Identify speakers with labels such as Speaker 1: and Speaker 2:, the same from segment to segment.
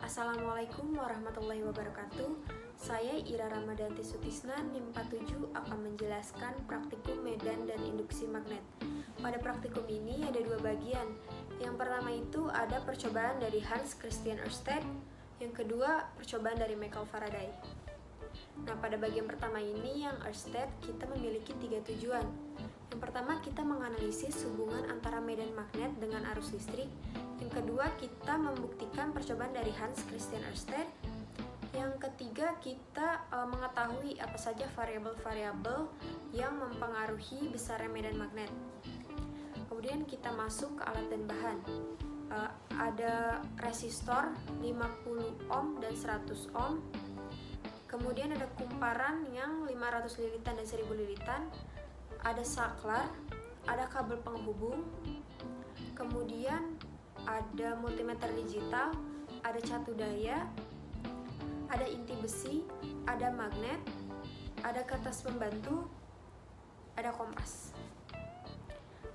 Speaker 1: Assalamualaikum warahmatullahi wabarakatuh. Saya Ira Ramadanti Sutisna, NIM 47 akan menjelaskan praktikum medan dan induksi magnet. Pada praktikum ini ada dua bagian. Yang pertama itu ada percobaan dari Hans Christian Ørsted, yang kedua percobaan dari Michael Faraday. Nah, pada bagian pertama ini yang Ørsted kita memiliki tiga tujuan. Yang pertama, kita menganalisis hubungan antara medan magnet dengan arus listrik. Yang kedua, kita membuktikan percobaan dari Hans Christian Ørsted. Yang ketiga, kita mengetahui apa saja variabel-variabel yang mempengaruhi besarnya medan magnet. Kemudian kita masuk ke alat dan bahan. Ada resistor 50 ohm dan 100 ohm. Kemudian ada kumparan yang 500 lilitan dan 1000 lilitan. Ada saklar, ada kabel penghubung, kemudian ada multimeter digital, ada catu daya, ada inti besi, ada magnet, ada kertas pembantu, ada kompas.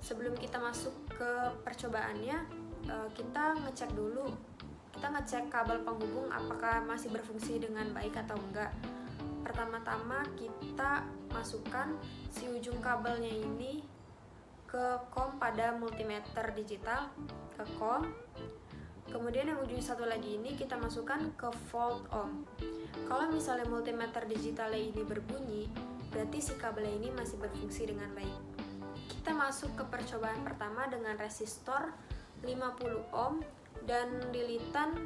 Speaker 1: Sebelum kita masuk ke percobaannya, kita ngecek dulu. Kita ngecek kabel penghubung apakah masih berfungsi dengan baik atau enggak. Pertama-tama kita masukkan si ujung kabelnya ini ke kom pada multimeter digital, ke kom. Kemudian yang ujung satu lagi ini kita masukkan ke volt ohm. Kalau misalnya multimeter digitalnya ini berbunyi, berarti si kabelnya ini masih berfungsi dengan baik. Kita masuk ke percobaan pertama dengan resistor 50 ohm dan lilitan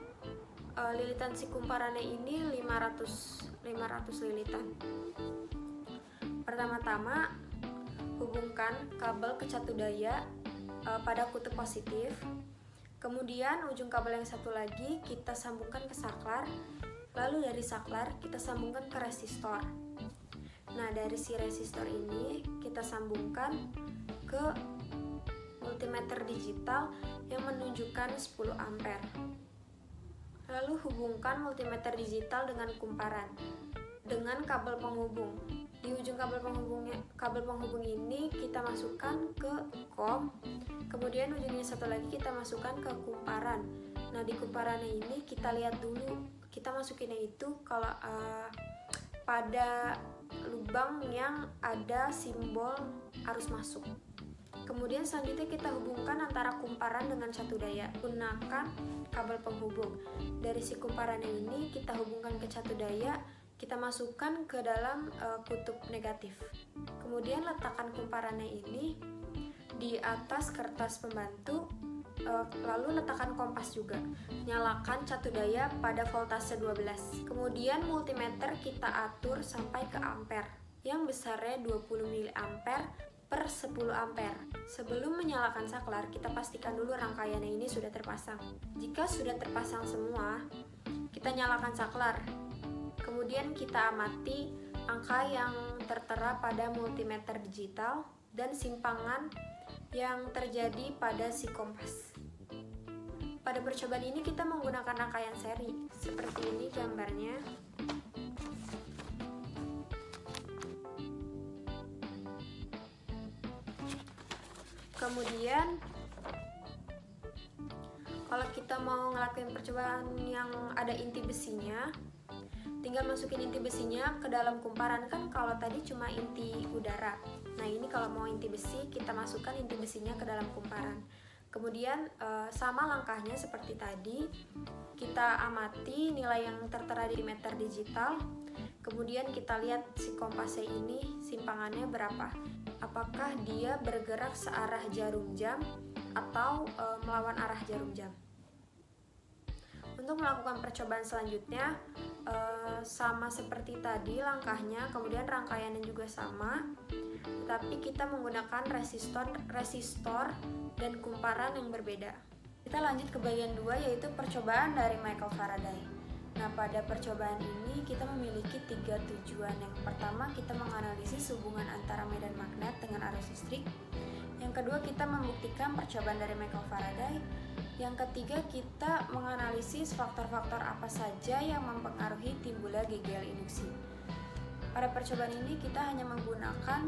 Speaker 1: si kumparannya ini 500 lilitan. Pertama-tama hubungkan kabel ke catu daya pada kutub positif. Kemudian ujung kabel yang satu lagi kita sambungkan ke saklar. Lalu dari saklar kita sambungkan ke resistor. Nah, dari si resistor ini kita sambungkan ke multimeter digital yang menunjukkan 10 ampere. Lalu hubungkan multimeter digital dengan kumparan dengan kabel penghubung. Di ujung kabel penghubung ini kita masukkan ke kom. Kemudian ujungnya satu lagi kita masukkan ke kumparan. Nah, di kumparannya ini kita lihat dulu, kita masukinnya itu kalau pada lubang yang ada simbol arus masuk. Kemudian selanjutnya kita hubungkan antara kumparan dengan catu daya. Gunakan kabel penghubung. Dari si kumparannya ini kita hubungkan ke catu daya, kita masukkan ke dalam kutub negatif. Kemudian letakkan kumparannya ini di atas kertas pembantu, lalu letakkan kompas juga. Nyalakan catu daya pada voltase 12. Kemudian multimeter kita atur sampai ke ampere yang besarnya 20 mA per 10 ampere. Sebelum menyalakan saklar, kita pastikan dulu rangkaiannya ini sudah terpasang. Jika sudah terpasang semua, kita nyalakan saklar. Kemudian kita amati angka yang tertera pada multimeter digital dan simpangan yang terjadi pada si kompas. Pada percobaan ini kita menggunakan rangkaian seri. Seperti ini gambarnya. Kemudian kalau kita mau ngelakuin percobaan yang ada inti besinya, tinggal masukin inti besinya ke dalam kumparan. Kan kalau tadi cuma inti udara. Nah, ini kalau mau inti besi, kita masukkan inti besinya ke dalam kumparan. Kemudian sama langkahnya seperti tadi, kita amati nilai yang tertera di meter digital. Kemudian kita lihat si kompasnya ini simpangannya berapa. Apakah dia bergerak searah jarum jam atau melawan arah jarum jam. Untuk melakukan percobaan selanjutnya sama seperti tadi langkahnya, kemudian rangkaiannya juga sama, tetapi kita menggunakan resistor dan kumparan yang berbeda. Kita lanjut ke bagian 2, yaitu percobaan dari Michael Faraday. Nah, pada percobaan ini kita memiliki tiga tujuan. Yang pertama, kita menganalisis hubungan antara medan magnet dengan arus listrik. Yang kedua, kita membuktikan percobaan dari Michael Faraday. Yang ketiga, kita menganalisis faktor-faktor apa saja yang mempengaruhi timbulnya GGL induksi. Pada percobaan ini kita hanya menggunakan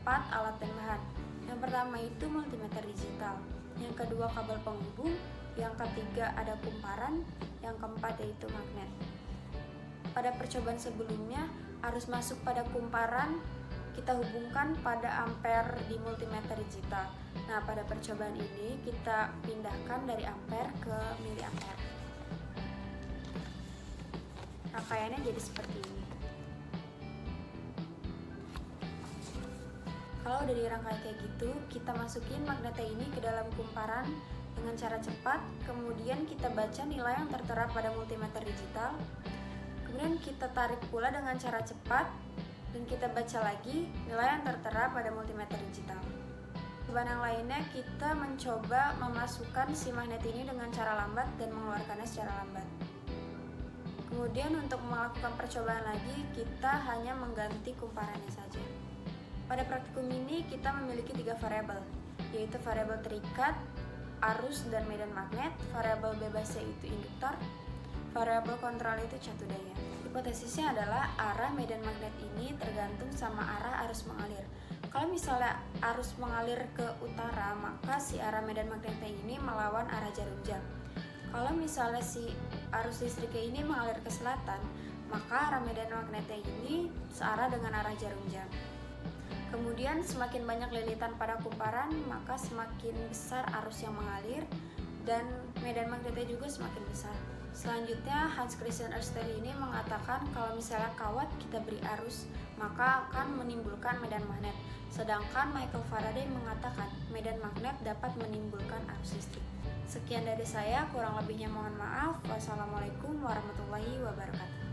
Speaker 1: 4 alat dan bahan. Yang pertama itu multimeter digital. yang kedua kabel penghubung, yang ketiga ada kumparan, yang keempat yaitu magnet. Pada percobaan sebelumnya, arus masuk pada kumparan kita hubungkan pada ampere di multimeter digital. Nah, pada percobaan ini kita pindahkan dari ampere ke miliampere. Rangkaiannya jadi seperti ini. Kalau udah dirangkai kayak gitu, kita masukin magnetnya ini ke dalam kumparan dengan cara cepat, kemudian kita baca nilai yang tertera pada multimeter digital, kemudian kita tarik pula dengan cara cepat, dan kita baca lagi nilai yang tertera pada multimeter digital. Percobaan yang lainnya, kita mencoba memasukkan si magnet ini dengan cara lambat dan mengeluarkannya secara lambat. Kemudian untuk melakukan percobaan lagi, kita hanya mengganti kumparannya saja. Pada praktikum ini kita memiliki 3 variabel, yaitu variabel terikat, arus dan medan magnet, variabel bebas yaitu induktor, variabel kontrol itu catu daya. Hipotesisnya adalah arah medan magnet ini tergantung sama arah arus mengalir. Kalau misalnya arus mengalir ke utara, maka si arah medan magnetnya ini melawan arah jarum jam. Kalau misalnya si arus listriknya ini mengalir ke selatan, maka arah medan magnetnya ini searah dengan arah jarum jam. Kemudian semakin banyak lilitan pada kumparan, maka semakin besar arus yang mengalir dan medan magnetnya juga semakin besar. Selanjutnya, Hans Christian Ørsted ini mengatakan kalau misalnya kawat kita beri arus, maka akan menimbulkan medan magnet. Sedangkan Michael Faraday mengatakan medan magnet dapat menimbulkan arus listrik. Sekian dari saya, kurang lebihnya mohon maaf. Wassalamualaikum warahmatullahi wabarakatuh.